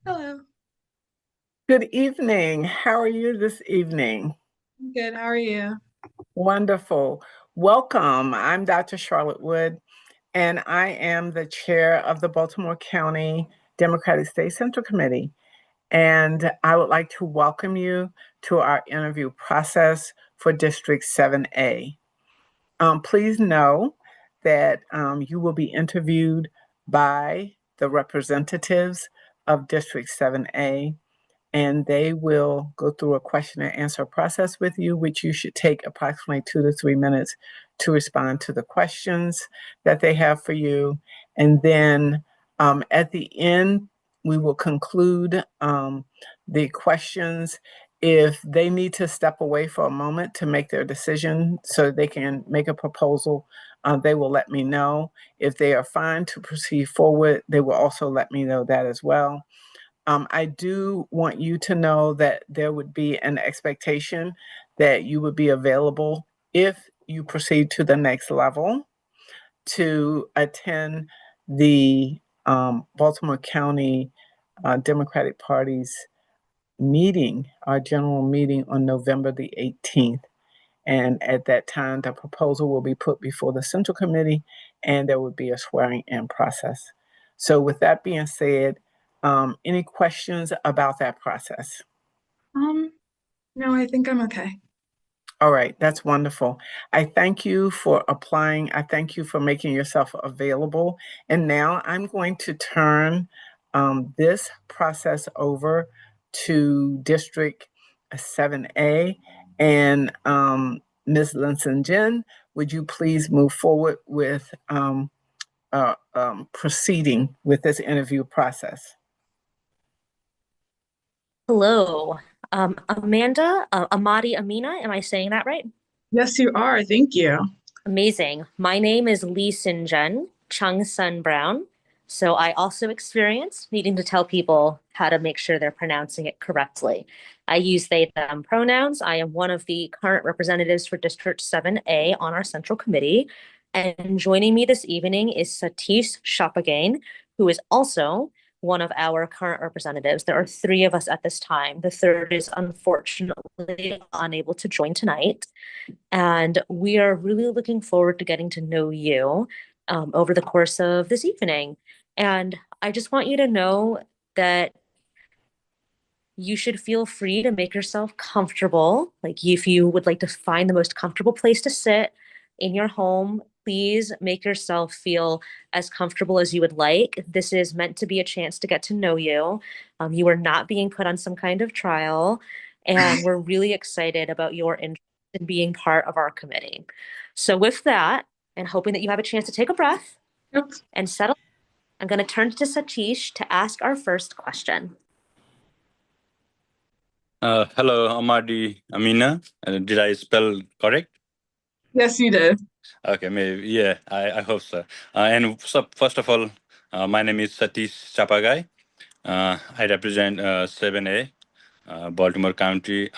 Hello. Good evening. How are you this evening? I'm good. How are you? Wonderful. Welcome. I'm Dr. Charlotte Wood, and I am the chair of the Baltimore County Democratic State Central Committee. And I would like to welcome you to our interview process for District 7A. Please know that you will be interviewed by the representatives of District 7A, and they will go through a question and answer process with you, which you should take approximately 2 to 3 minutes to respond to the questions that they have for you. And then at the end, we will conclude the questions. If they need to step away for a moment to make their decision so they can make a proposal, they will let me know. If they are fine to proceed forward, they will also let me know that as well. I do want you to know that there would be an expectation that you would be available if you proceed to the next level to attend the Baltimore County Democratic Party's meeting, our general meeting on November the 18th. And at that time, the proposal will be put before the Central Committee and there will be a swearing in process. So, with that being said, any questions about that process? Um, no, I think I'm okay. All right, that's wonderful. I thank you for applying. I thank you for making yourself available. And now I'm going to turn this process over to District 7A. And Ms. Linson Jen, would you please move forward with proceeding with this interview process? Hello, Amanda, Amadi Amina. Am I saying that right? Yes, you are. Thank you. Amazing. My name is Lee Sin Jen, Chung Sun Brown. So I also experience needing to tell people how to make sure they're pronouncing it correctly. I use they, them pronouns. I am one of the current representatives for District 7A on our central committee. And joining me this evening is Satish Shapagain, who is also one of our current representatives. There are three of us at this time. The third is unfortunately unable to join tonight. And we are really looking forward to getting to know you over the course of this evening. And I just want you to know that you should feel free to make yourself comfortable. Like if you would like to find the most comfortable place to sit in your home, please make yourself feel as comfortable as you would like. This is meant to be a chance to get to know you. You are not being put on some kind of trial, and we're really excited about your interest in being part of our committee. So with that, and hoping that you have a chance to take a breath Yep. and settle, I'm going to turn to Satish to ask our first question. Hello, Amadi Amina. Did I spell correct? Yes, you did. Okay, maybe. Yeah, I hope so. And so, first of all, my name is Satish Chapagai. I represent 7A, Baltimore County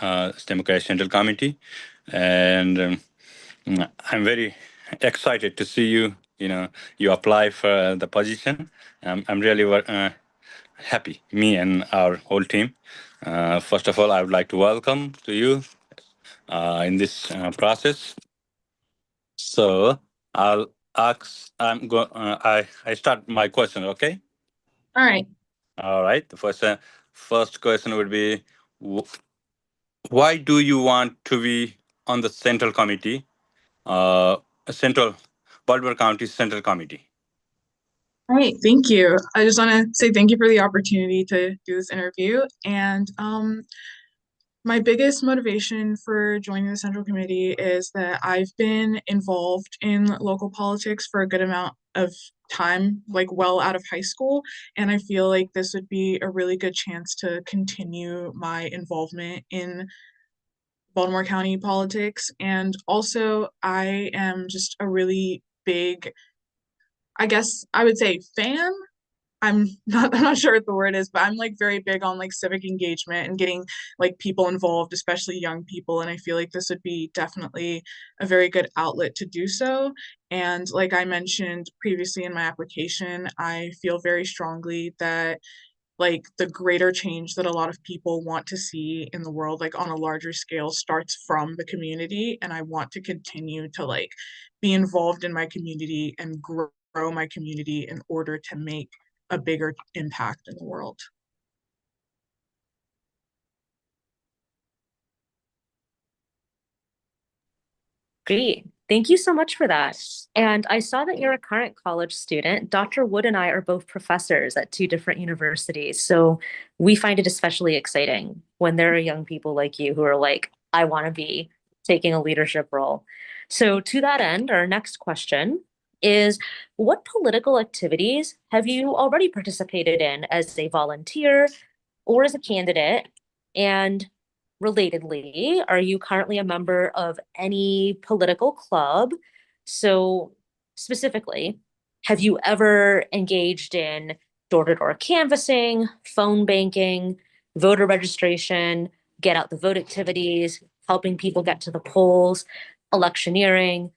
Democratic Central Committee. And I'm very excited to see you. You apply for the position. I'm really happy, me and our whole team. First of all, I would like to welcome to you in this process. So I'll ask. I start my question. Okay. All right. All right. The first question would be, wh- why do you want to be on the central committee, uh, central Baltimore County Central Committee? All right. Thank you. I just want to say thank you for the opportunity to do this interview. And my biggest motivation for joining the Central Committee is that I've been involved in local politics for a good amount of time, like well out of high school. And I feel like this would be a really good chance to continue my involvement in Baltimore County politics. And also, I am just a really big, I guess I would say, fan. I'm not sure what the word is, but I'm like very big on like civic engagement and getting like people involved, especially young people. And I feel like this would be definitely a very good outlet to do so. And like I mentioned previously in my application, I feel very strongly that like the greater change that a lot of people want to see in the world, like on a larger scale, starts from the community. And I want to continue to like be involved in my community and grow my community in order to make a bigger impact in the world. Great. Thank you so much for that. And I saw that you're a current college student. Dr. Wood and I are both professors at two different universities. So we find it especially exciting when there are young people like you who are like, I want to be taking a leadership role. So to that end, our next question is, what political activities have you already participated in as a volunteer or as a candidate? And relatedly, are you currently a member of any political club? So specifically, have you ever engaged in door-to-door canvassing, phone banking, voter registration, get out the vote activities, helping people get to the polls, electioneering,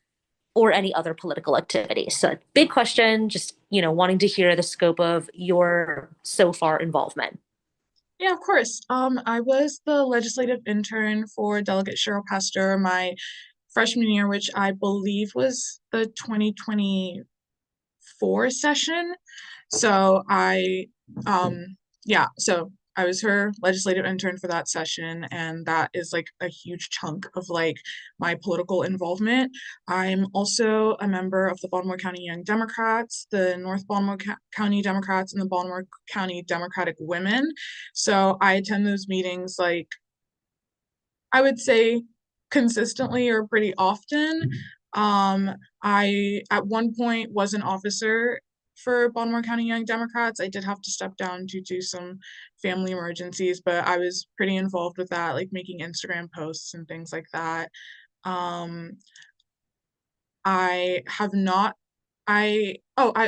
or any other political activities? So big question, just, wanting to hear the scope of your so far involvement. Yeah, of course. I was the legislative intern for Delegate Cheryl Pastor my freshman year, which I believe was the 2024 session. So so I was her legislative intern for that session, and that is like a huge chunk of like my political involvement. I'm also a member of the Baltimore County Young Democrats, the North Baltimore County Democrats, and the Baltimore County Democratic Women. So I attend those meetings like, I would say, consistently or pretty often. I at one point was an officer for Baltimore County Young Democrats. I did have to step down due to some family emergencies, but I was pretty involved with that, like making Instagram posts and things like that. I have not, I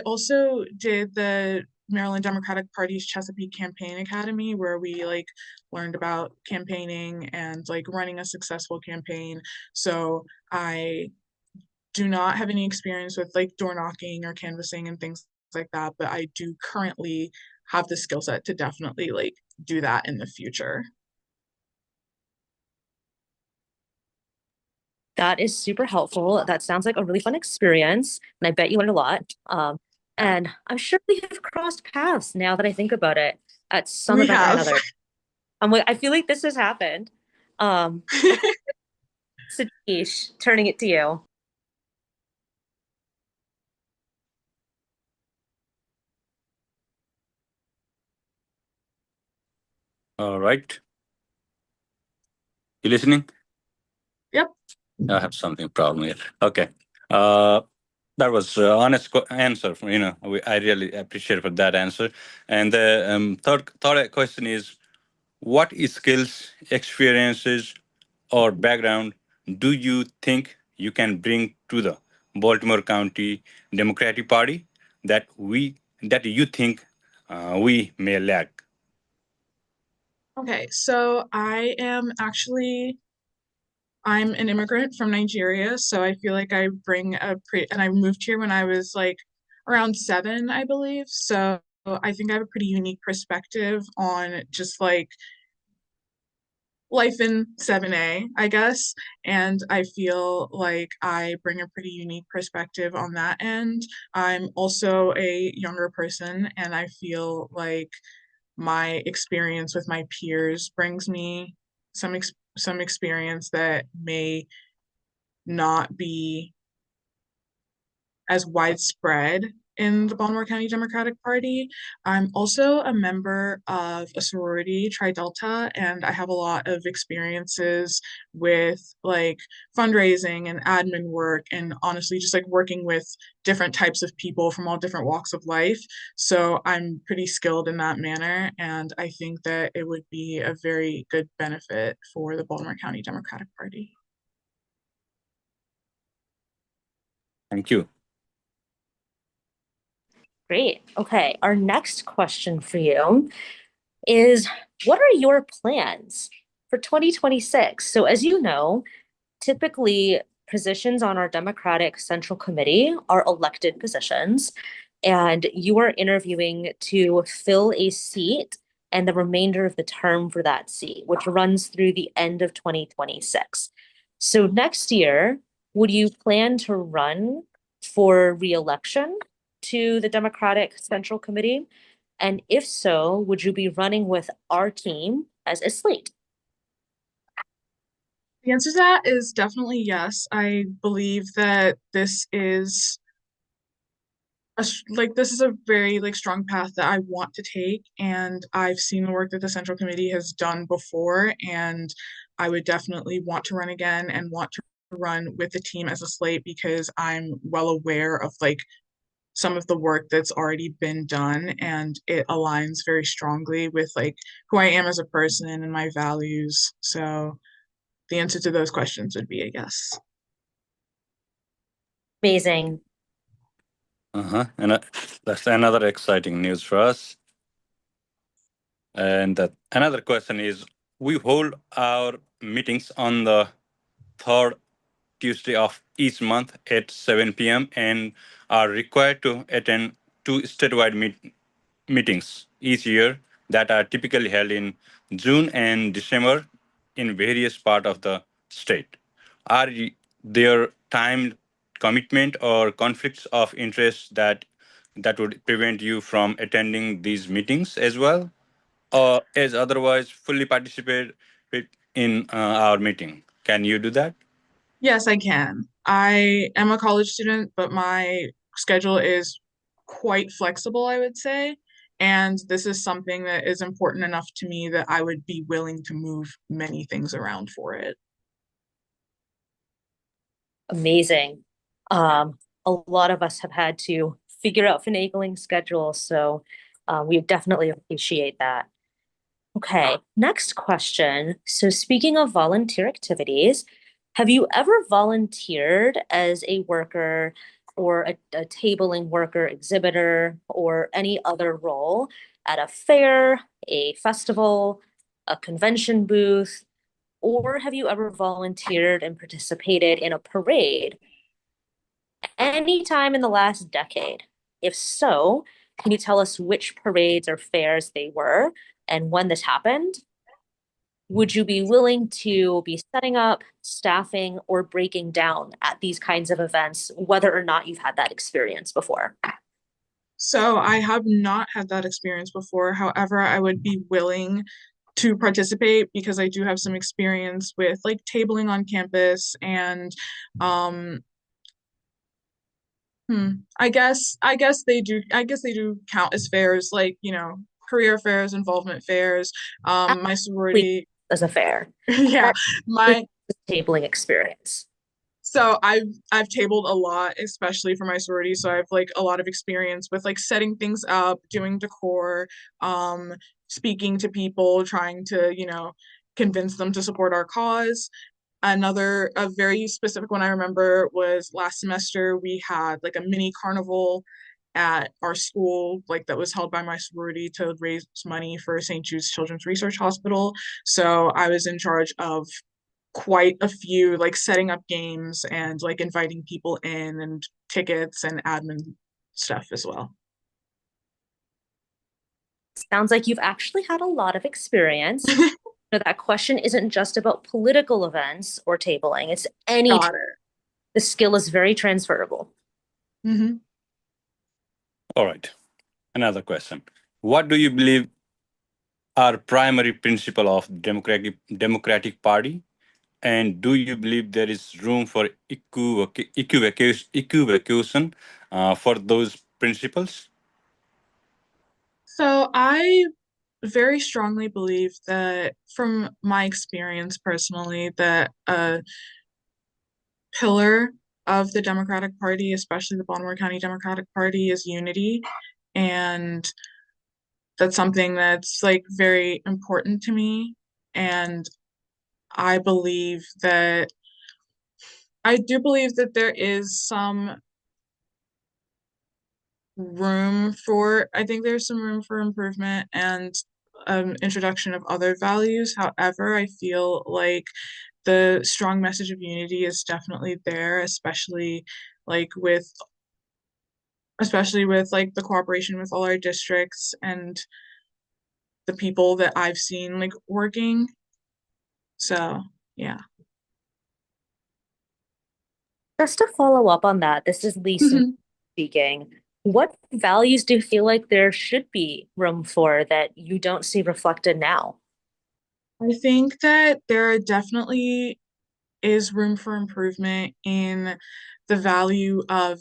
also did the Maryland Democratic Party's Chesapeake Campaign Academy, where we like learned about campaigning and like running a successful campaign. So I do not have any experience with like door knocking or canvassing and things like that, but I do currently have the skill set to definitely like do that in the future. That is super helpful. That sounds like a really fun experience, and I bet you learned a lot. And I'm sure we have crossed paths now that I think about it at some We event or have. another. I feel like this has happened. Satish, turning it to you. All right. You listening? Yep. I have something problem here. Okay. That was honest answer. I really appreciate for that answer. And the third question is, what skills, experiences, or background do you think you can bring to the Baltimore County Democratic Party that you think we may lack? Okay, so I'm an immigrant from Nigeria, so I feel like I bring and I moved here when I was like around 7, I believe. So I think I have a pretty unique perspective on just like life in 7A, I guess. And I feel like I bring a pretty unique perspective on that end. I'm also a younger person, and I feel like my experience with my peers brings me some experience that may not be as widespread in the Baltimore County Democratic Party. I'm also a member of a sorority, Tri Delta, and I have a lot of experiences with like fundraising and admin work, and honestly, just like working with different types of people from all different walks of life. So I'm pretty skilled in that manner, and I think that it would be a very good benefit for the Baltimore County Democratic Party. Thank you. Great. Okay. Our next question for you is, what are your plans for 2026? So as you know, typically positions on our Democratic Central Committee are elected positions, and you are interviewing to fill a seat and the remainder of the term for that seat, which runs through the end of 2026. So next year, would you plan to run for re-election to the Democratic Central Committee? And if so, would you be running with our team as a slate? The answer to that is definitely yes. I believe that this is this is a very strong path that I want to take, and I've seen the work that the Central Committee has done before, and I would definitely want to run again and want to run with the team as a slate because I'm well aware of some of the work that's already been done, and it aligns very strongly with who I am as a person and my values. So the answer to those questions would be a yes. Amazing. And that's another exciting news for us. And another question is, we hold our meetings on the third Tuesday of each month at 7 p.m. and are required to attend two statewide meetings each year that are typically held in June and December in various parts of the state. Are there time commitment or conflicts of interest that would prevent you from attending these meetings as well, or as otherwise fully participate in our meeting? Can you do that? Yes, I can. I am a college student, but my schedule is quite flexible, I would say. And this is something that is important enough to me that I would be willing to move many things around for it. Amazing. A lot of us have had to figure out finagling schedules, so we definitely appreciate that. Okay, next question. So speaking of volunteer activities, have you ever volunteered as a worker or a tabling worker, exhibitor, or any other role at a fair, a festival, a convention booth, or have you ever volunteered and participated in a parade anytime in the last decade? If so, can you tell us which parades or fairs they were and when this happened? Would you be willing to be setting up, staffing, or breaking down at these kinds of events, whether or not you've had that experience before? So I have not had that experience before. However, I would be willing to participate because I do have some experience with tabling on campus and um I guess they do count as fairs, career fairs, involvement fairs. My sorority, As a fair. yeah, my Tabling experience. so I've tabled a lot, especially for my sorority. So I have a lot of experience with setting things up, doing decor, um, speaking to people, trying to, convince them to support our cause. A very specific one I remember was last semester we had a mini carnival at our school that was held by my sorority to raise money for St. Jude's Children's Research Hospital. So I was in charge of quite a few setting up games and inviting people in and tickets and admin stuff as well. Sounds like you've actually had a lot of experience. That question isn't just about political events or tabling. It's any. The skill is very transferable. Mm-hmm. All right. Another question. What do you believe are primary principle of Democratic Party? And do you believe there is room for equivocation for those principles? So I very strongly believe that from my experience personally that a pillar of the Democratic Party, especially the Baltimore County Democratic Party, is unity. And that's something that's very important to me. And I do believe that there is some I think there's some room for improvement and introduction of other values. However, I feel like the strong message of unity is definitely there, especially with the cooperation with all our districts and the people that I've seen like working. So yeah. Just to follow up on that, this is Lisa speaking. What values do you feel like there should be room for that you don't see reflected now? I think that there definitely is room for improvement in the value of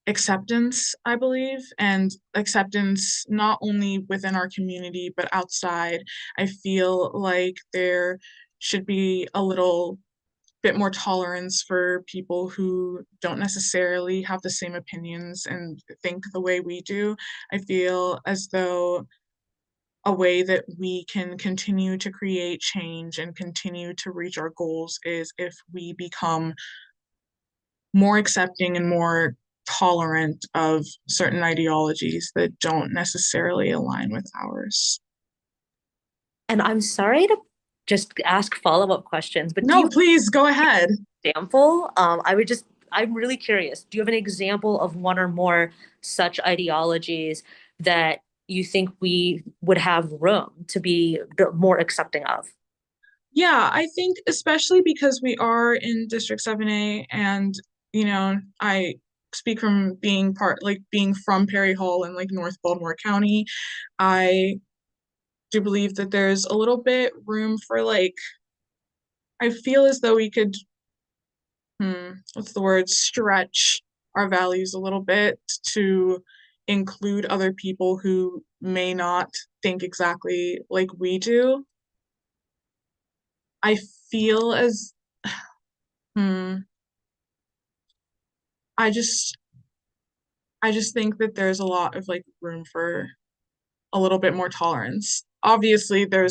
acceptance, I believe, and acceptance not only within our community, but outside. I feel like there should be a little bit more tolerance for people who don't necessarily have the same opinions and think the way we do. I feel as though a way that we can continue to create change and continue to reach our goals is if we become more accepting and more tolerant of certain ideologies that don't necessarily align with ours. And I'm sorry to just ask follow-up questions, but do No, you please go ahead. example? I'm really curious. Do you have an example of one or more such ideologies that you think we would have room to be more accepting of? Yeah, I think especially because we are in District 7A and, I speak from being from Perry Hall and like North Baltimore County. I do believe that there's a little bit room for I feel as though we could, what's the word, stretch our values a little bit to include other people who may not think exactly like we do. I feel as, hmm, I just I just think that there's a lot of like room for a little bit more tolerance. Obviously, there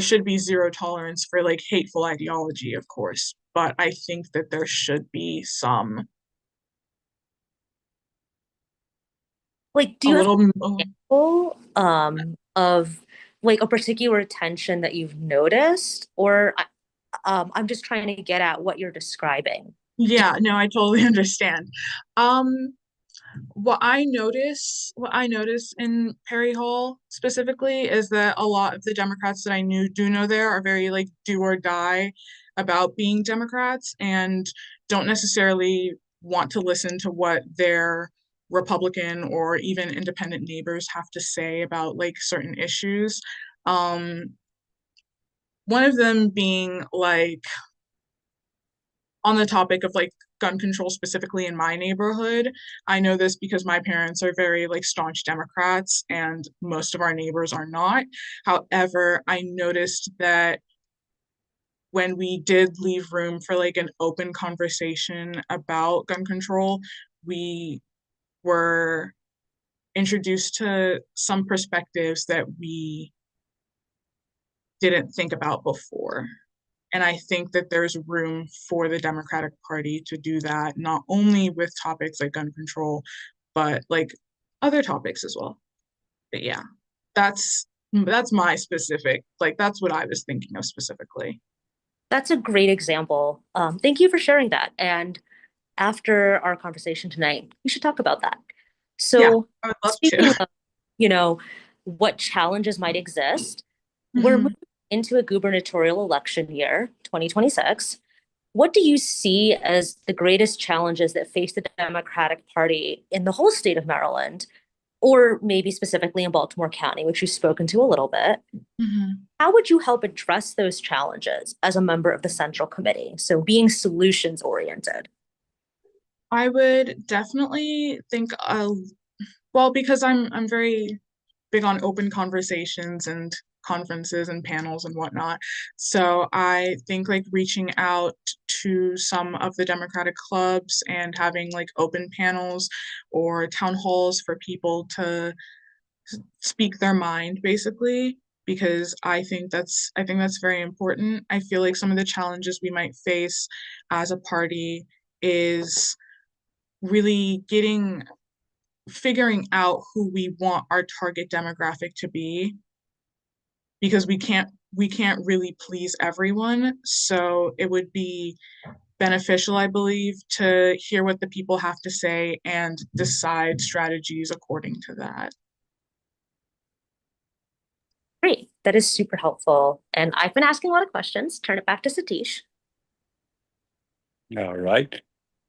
should be zero tolerance for like hateful ideology, of course, but I think that there should be some Like, do a you have little an example of like a particular tension that you've noticed, or I'm just trying to get at what you're describing. yeah, no, I totally understand. Um what I notice in Perry Hall specifically is that a lot of the Democrats that I do know there are very like do or die about being Democrats and don't necessarily want to listen to what their Republican or even independent neighbors have to say about like certain issues. Um, one of them being like on the topic of like gun control specifically in my neighborhood. I know this because my parents are very like staunch Democrats and most of our neighbors are not. However, I noticed that when we did leave room for like an open conversation about gun control, we were introduced to some perspectives that we didn't think about before. And I think that there's room for the Democratic Party to do that, not only with topics like gun control, but like other topics as well. But yeah, that's my specific, like that's what I was thinking of specifically. That's a great example. Thank you for sharing that. And after our conversation tonight, we should talk about that. Yeah, So, I would love speaking to. of, what challenges might exist, we're Mhm. moving into a gubernatorial election year, 2026. What do you see as the greatest challenges that face the Democratic Party in the whole state of Maryland, or maybe specifically in Baltimore County, which you've spoken to a little bit? Mhm. How would you help address those challenges as a member of the Central Committee? So being solutions oriented. I would definitely think well, because I'm very big on open conversations and conferences and panels and whatnot. So I think like reaching out to some of the Democratic clubs and having like open panels or town halls for people to speak their mind basically because I think that's very important. I feel like some of the challenges we might face as a party is really figuring out who we want our target demographic to be because we can't really please everyone. So it would be beneficial, I believe, to hear what the people have to say and decide strategies according to that. Great. That is super helpful. And I've been asking a lot of questions. Turn it back to Satish. All right.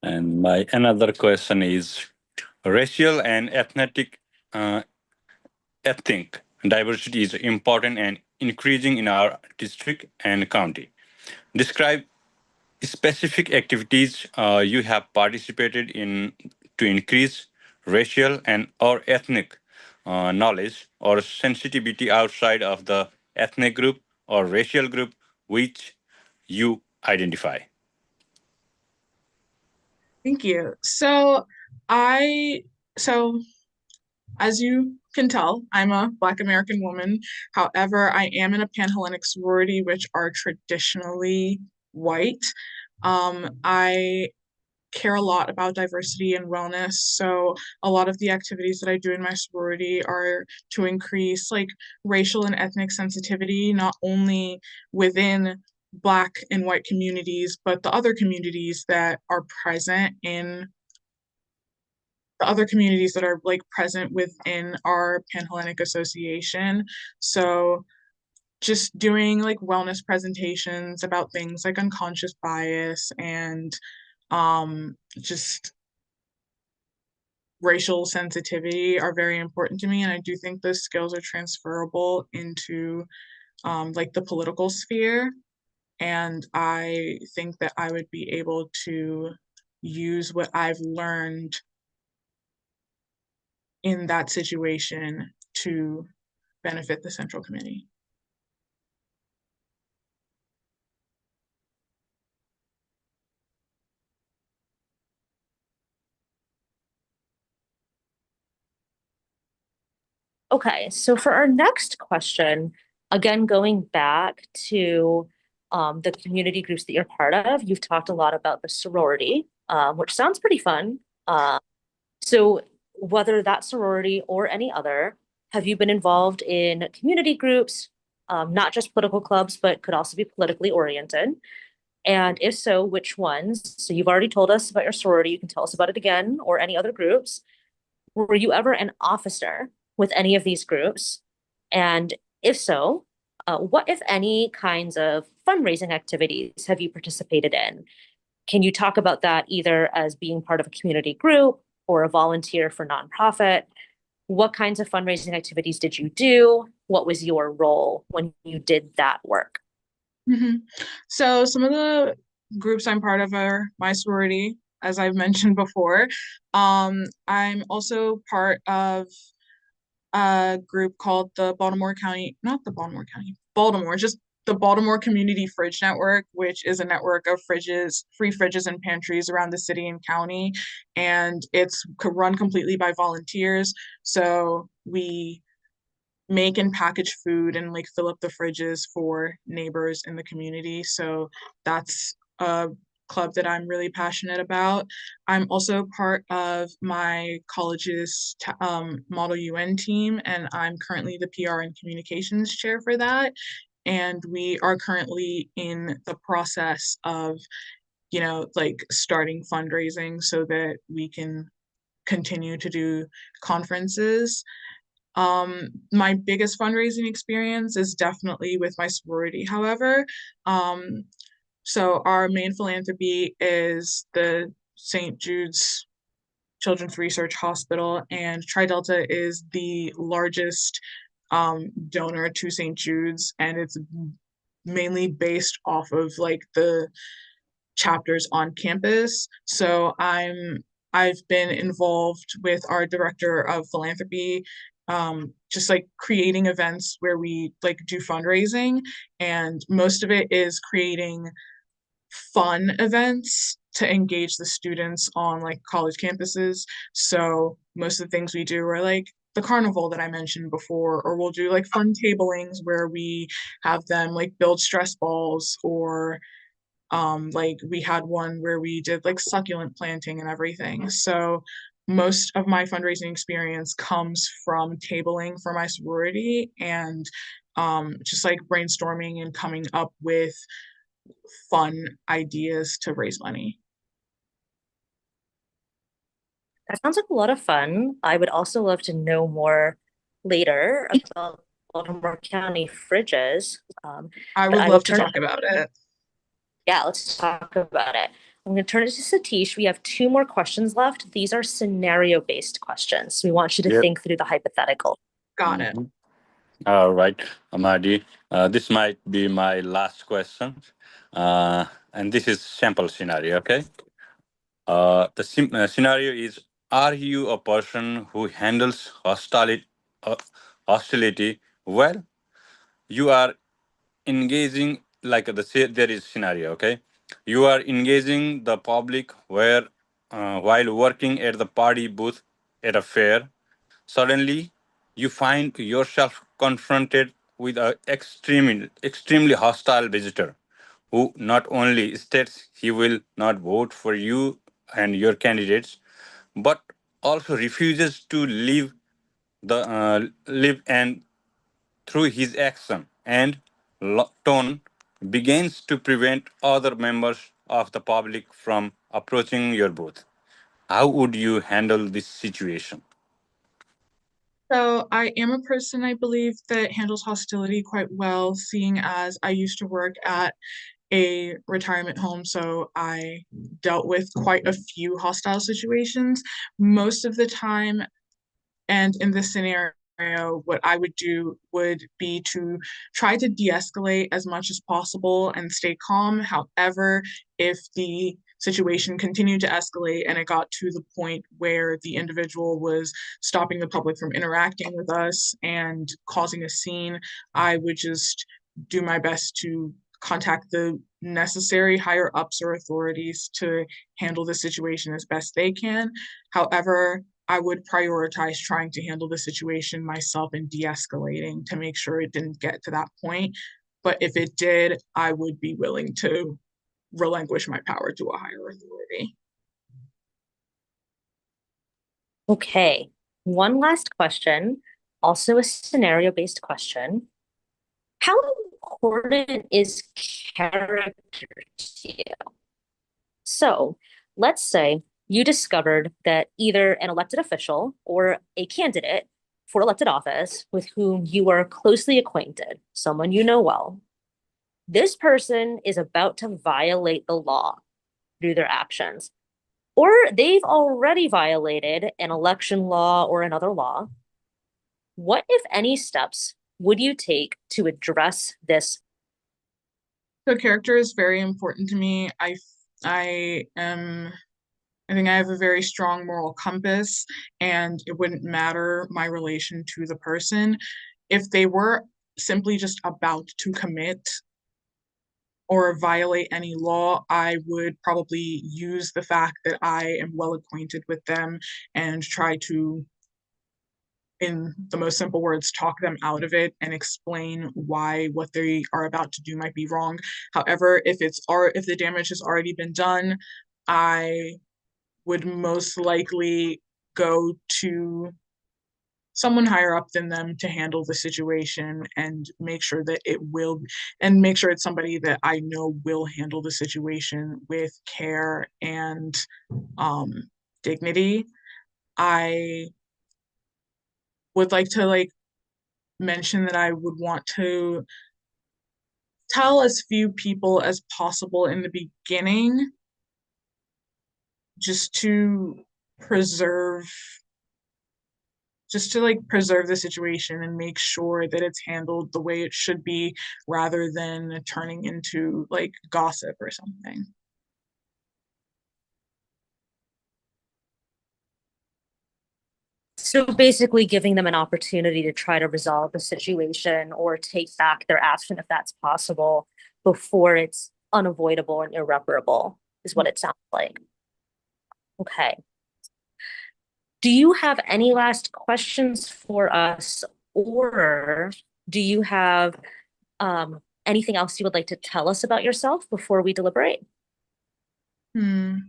And my another question is racial and ethnic diversity is important and increasing in our district and county. Describe specific activities you have participated in to increase racial and or ethnic knowledge or sensitivity outside of the ethnic group or racial group which you identify. Thank you. So as you can tell, I'm a Black American woman. However, I am in a Panhellenic sorority, which are traditionally white. I care a lot about diversity and wellness. So a lot of the activities that I do in my sorority are to increase like racial and ethnic sensitivity, not only within Black and white communities, but the other communities that are present in the other communities that are like present within our Panhellenic Association. So just doing like wellness presentations about things like unconscious bias and just racial sensitivity are very important to me. And I do think those skills are transferable into like the political sphere. And I think that I would be able to use what I've learned in that situation to benefit the Central Committee. Okay, so for our next question, again, going back to the community groups that you're part of, you've talked a lot about the sorority, which sounds pretty fun. So whether that sorority or any other, have you been involved in community groups, not just political clubs, but could also be politically oriented? And if so, which ones? So you've already told us about your sorority. You can tell us about it again, or any other groups. Were you ever an officer with any of these groups? And if so, what, if any, kinds of fundraising activities have you participated in? Can you talk about that either as being part of a community group or a volunteer for nonprofit? What kinds of fundraising activities did you do? What was your role when you did that work? So some of the groups I'm part of are my sorority, as I've mentioned before. I'm also part of a group called the just the Baltimore Community Fridge Network, which is a network of free fridges and pantries around the city and county. And it's run completely by volunteers. So we make and package food and like fill up the fridges for neighbors in the community. So that's a club that I'm really passionate about. I'm also part of my college's Model UN team, and I'm currently the PR and communications chair for that. And we are currently in the process of, like starting fundraising so that we can continue to do conferences. My biggest fundraising experience is definitely with my sorority, however. So our main philanthropy is the St. Jude's Children's Research Hospital, and Tri Delta is the largest donor to St. Jude's, and it's mainly based off of like the chapters on campus. So I've been involved with our director of philanthropy, just like creating events where we like do fundraising, and most of it is creating fun events to engage the students on like college campuses. So most of the things we do are like the carnival that I mentioned before, or we'll do like fun tablings where we have them like build stress balls, or like we had one where we did like succulent planting and everything. So most of my fundraising experience comes from tabling for my sorority and just like brainstorming and coming up with fun ideas to raise money. That sounds like a lot of fun. I would also love to know more later about Baltimore County fridges. I but would I will love to turn it talk about it. Yeah, let's talk about it. I'm going to turn it to Satish. We have 2 more questions left. These are scenario-based questions. We want you to Yep. think through the hypothetical. Got it. Mhm. All right, Amadi. This might be my last question. And this is sample scenario, okay? The scenario is: are you a person who handles hostility well? You are engaging, like there is scenario, okay? You are engaging the public while working at the party booth at a fair. Suddenly, you find yourself confronted with an extremely hostile visitor who not only states he will not vote for you and your candidates, but also refuses to live and through his action and tone begins to prevent other members of the public from approaching your booth. How would you handle this situation? So I am a person, I believe, that handles hostility quite well, seeing as I used to work at a retirement home, so I dealt with quite a few hostile situations. Most of the time, and in this scenario, what I would do would be to try to de-escalate as much as possible and stay calm. However, if the situation continued to escalate and it got to the point where the individual was stopping the public from interacting with us and causing a scene, I would just do my best to contact the necessary higher ups or authorities to handle the situation as best they can. However, I would prioritize trying to handle the situation myself and de-escalating to make sure it didn't get to that point. But if it did, I would be willing to relinquish my power to a higher authority. Okay, one last question, also a scenario-based question. How important is character to you? So let's say you discovered that either an elected official or a candidate for elected office with whom you are closely acquainted, someone you know well, this person is about to violate the law through their actions, or they've already violated an election law or another law. What, if any, steps would you take to address this? So character is very important to me. I think I have a very strong moral compass, and it wouldn't matter my relation to the person. If they were simply just about to commit or violate any law, I would probably use the fact that I am well acquainted with them and try to, in the most simple words, talk them out of it and explain why what they are about to do might be wrong. However, if the damage has already been done, I would most likely go to someone higher up than them to handle the situation and make sure it's somebody that I know will handle the situation with care and dignity. I would like to mention that I would want to tell as few people as possible in the beginning, just to preserve preserve the situation and make sure that it's handled the way it should be rather than turning into gossip or something. So basically giving them an opportunity to try to resolve the situation or take back their action if that's possible before it's unavoidable and irreparable is what it sounds like. Okay. Do you have any last questions for us, or do you have anything else you would like to tell us about yourself before we deliberate? I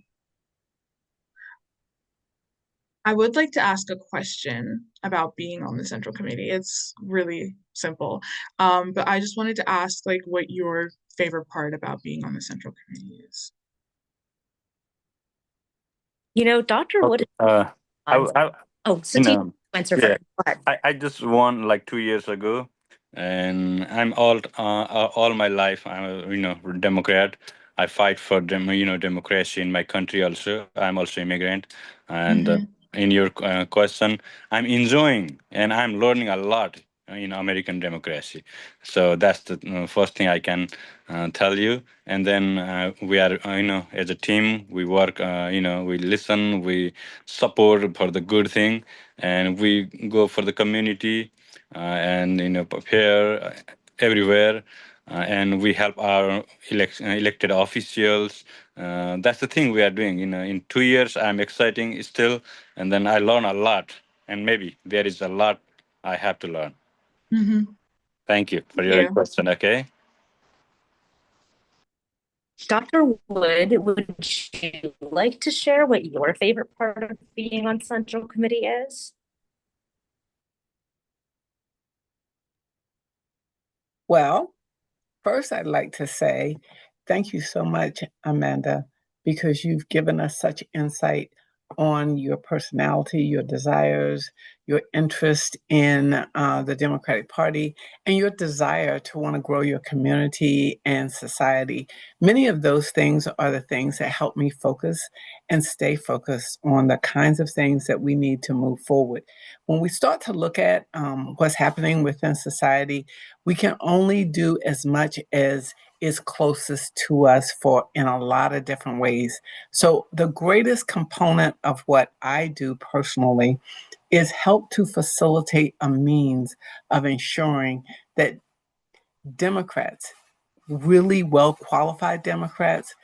would like to ask a question about being on the Central Committee. It's really simple. But I just wanted to ask what your favorite part about being on the Central Committee is. You know, Dr. Wood. I, Oh, Satish, answer yeah, first. Go ahead. I just won like 2 years ago, and I'm all my life I'm a Democrat. I fight for democracy in my country also. I'm also immigrant, and Mhm. in your question, I'm enjoying and I'm learning a lot in American democracy. So that's the first thing I can tell you. And then we are, as a team, we work, we listen, we support for the good thing, and we go for the community, and prepare everywhere. And we help our elected officials. That's the thing we are doing. In 2 years, I'm exciting still, and then I learn a lot. And maybe there is a lot I have to learn. Mhm. Thank you for Thank your you. question. Okay. Dr. Wood, would you like to share what your favorite part of being on Central Committee is? Well, first, I'd like to say thank you so much, Amanda, because you've given us such insight on your personality, your desires, your interest in the Democratic Party, and your desire to want to grow your community and society. Many of those things are the things that help me focus and stay focused on the kinds of things that we need to move forward. When we start to look at what's happening within society, we can only do as much as is closest to us for in a lot of different ways. So the greatest component of what I do personally is help to facilitate a means of ensuring that Democrats, really well qualified Democrats,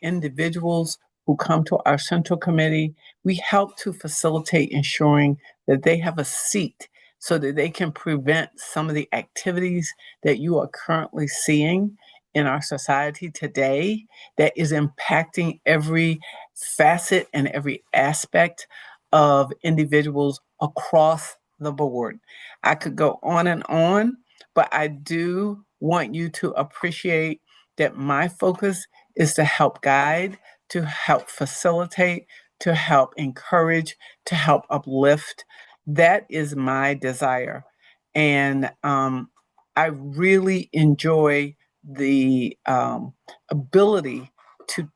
individuals who come to our Central Committee, we help to facilitate ensuring that they have a seat so that they can prevent some of the activities that you are currently seeing in our society today that is impacting every facet and every aspect of individuals across the board. I could go on and on, but I do want you to appreciate that my focus is to help guide, to help facilitate, to help encourage, to help uplift. That is my desire. And I really enjoy the ability to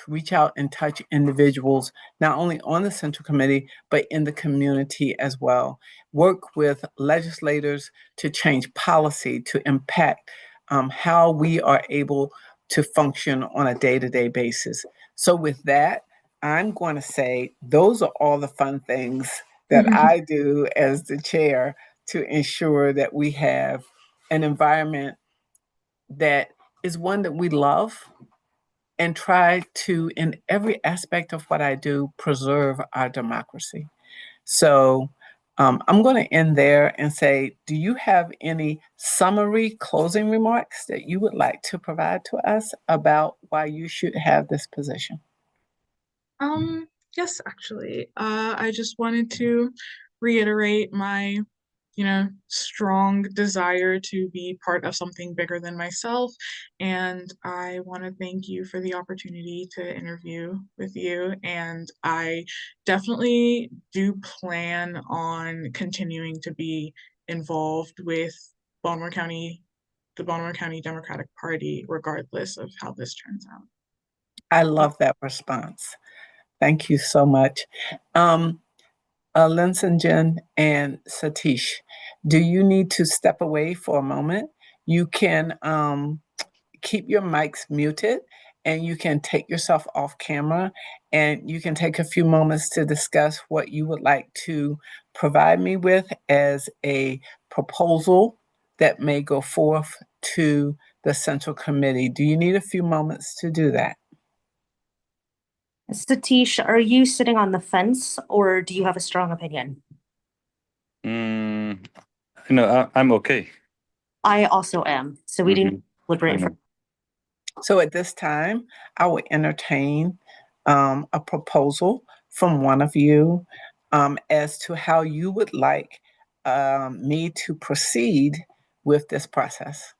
reach out and touch individuals, not only on the Central Committee, but in the community as well. Work with legislators to change policy, to impact how we are able to function on a day-to-day basis. So with that, I'm going to say those are all the fun things that I do as the chair to ensure that we have an environment that is one that we love and try to, in every aspect of what I do, preserve our democracy. So I'm going to end there and say, do you have any summary closing remarks that you would like to provide to us about why you should have this position? Yes, actually. I just wanted to reiterate my, strong desire to be part of something bigger than myself. And I want to thank you for the opportunity to interview with you. And I definitely do plan on continuing to be involved with Baltimore County, the Baltimore County Democratic Party, regardless of how this turns out. I love that response. Thank you so much. Linsenjen and Satish, do you need to step away for a moment? You can keep your mics muted and you can take yourself off camera and you can take a few moments to discuss what you would like to provide me with as a proposal that may go forth to the Central Committee. Do you need a few moments to do that? Satish, are you sitting on the fence or do you have a strong opinion? I'm okay. I also am. So we didn't deliberate for. So at this time, I would entertain a proposal from one of you as to how you would like me to proceed with this process.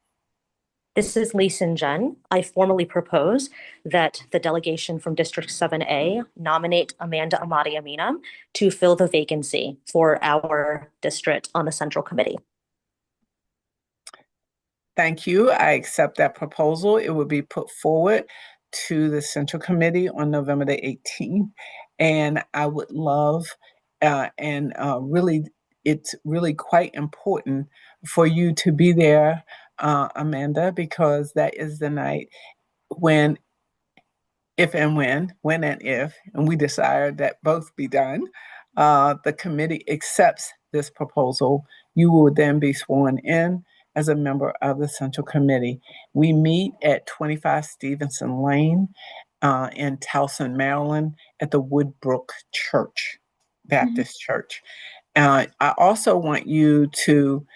This is Lisa Jen. I formally propose that the delegation from District 7A nominate Amanda Amadi Amina to fill the vacancy for our district on the Central Committee. Thank you. I accept that proposal. It will be put forward to the Central Committee on November the 18th. And I would love, really, it's really quite important for you to be there, Amanda, because that is the night when, if and when and if, and we desire that both be done, the committee accepts this proposal. You will then be sworn in as a member of the Central Committee. We meet at 25 Stevenson Lane in Towson, Maryland, at the Woodbrook Church, Baptist Church. I also want you to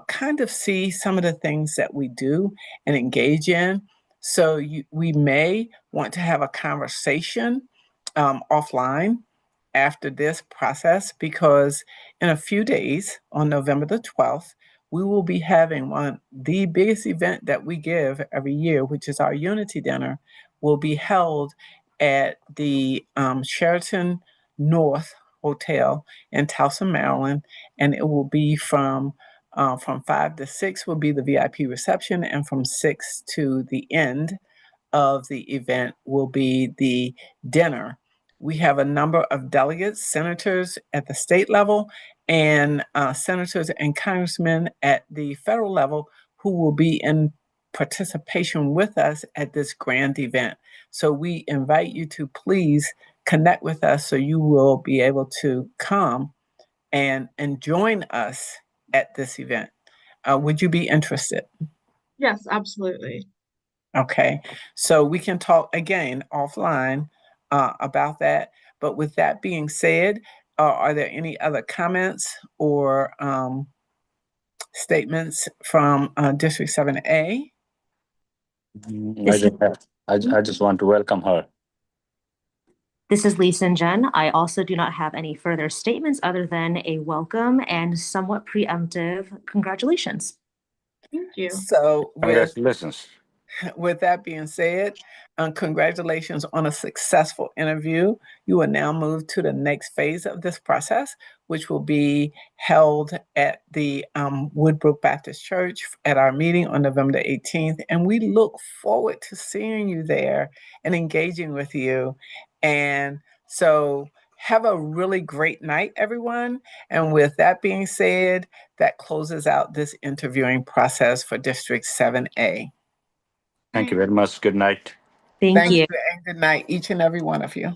kind of see some of the things that we do and engage in. So we may want to have a conversation offline after this process, because in a few days, on November the 12th, we will be having the biggest event that we give every year, which is our Unity Dinner, will be held at the Sheraton North Hotel in Towson, Maryland, and it will be from 5 to 6 will be the VIP reception, and from 6 to the end of the event will be the dinner. We have a number of delegates, senators at the state level, and senators and congressmen at the federal level who will be in participation with us at this grand event. So we invite you to please connect with us so you will be able to come and join us at this event. Would you be interested? Yes, absolutely. Okay, so we can talk again offline about that. But with that being said, are there any other comments or statements from District 7A? I just want to welcome her. This is Lisa and Jen. I also do not have any further statements other than a welcome and somewhat preemptive congratulations. Thank you. So Congratulations. with that being said, congratulations on a successful interview. You will now move to the next phase of this process, which will be held at the Woodbrook Baptist Church at our meeting on November 18th. And we look forward to seeing you there and engaging with you. And so have a really great night, everyone. And with that being said, that closes out this interviewing process for District 7A. Thank you very much. Good night. Thank you. And good night, each and every one of you.